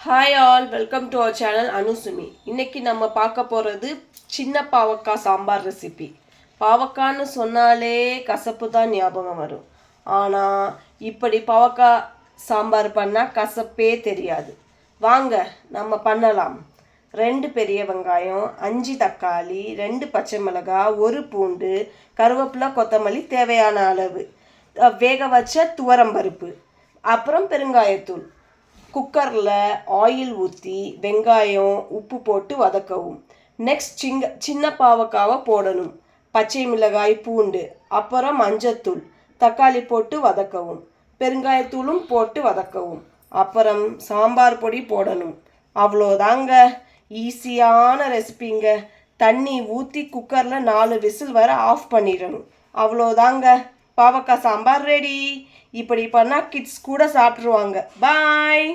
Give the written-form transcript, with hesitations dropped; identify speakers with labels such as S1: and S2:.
S1: Hi all, welcome to our channel Anusumi. இன்னைக்கு நம்ம பார்க்க போகிறது சின்ன பாவக்காய் சாம்பார் ரெசிபி. பாவக்கான்னு சொன்னாலே கசப்பு தான் ஞாபகம் வரும். ஆனால் இப்படி பாவக்காய் சாம்பார் பண்ணால் கசப்பே தெரியாது. வாங்க நம்ம பண்ணலாம். 2 பெரிய வெங்காயம், 5 தக்காளி, 2 பச்சை மிளகாய், 1 பூண்டு, கருவேப்பிலை, கொத்தமல்லி தேவையான அளவு, வேக வச்ச துவரம்பருப்பு, அப்புறம் பெருங்காயத்தூள். குக்கரில் ஆயில் ஊற்றி வெங்காயம் உப்பு போட்டு வதக்கவும். நெக்ஸ்ட் சின்ன பாவக்காவை போடணும். பச்சை மிளகாய், பூண்டு, அப்புறம் மஞ்சத்தூள், தக்காளி போட்டு வதக்கவும். பெருங்காயத்தூளும் போட்டு வதக்கவும். அப்புறம் சாம்பார் பொடி போடணும். அவ்வளோதாங்க, ஈஸியான ரெசிபிங்க. தண்ணி ஊற்றி குக்கரில் 4 விசில் வர ஆஃப் பண்ணிடணும். அவ்வளோதாங்க, பாவக்காய் சாம்பார் ரெடி. இப்படி பண்ணால் கிட்ஸ் கூட சாப்பிட்ருவாங்க. பாய்.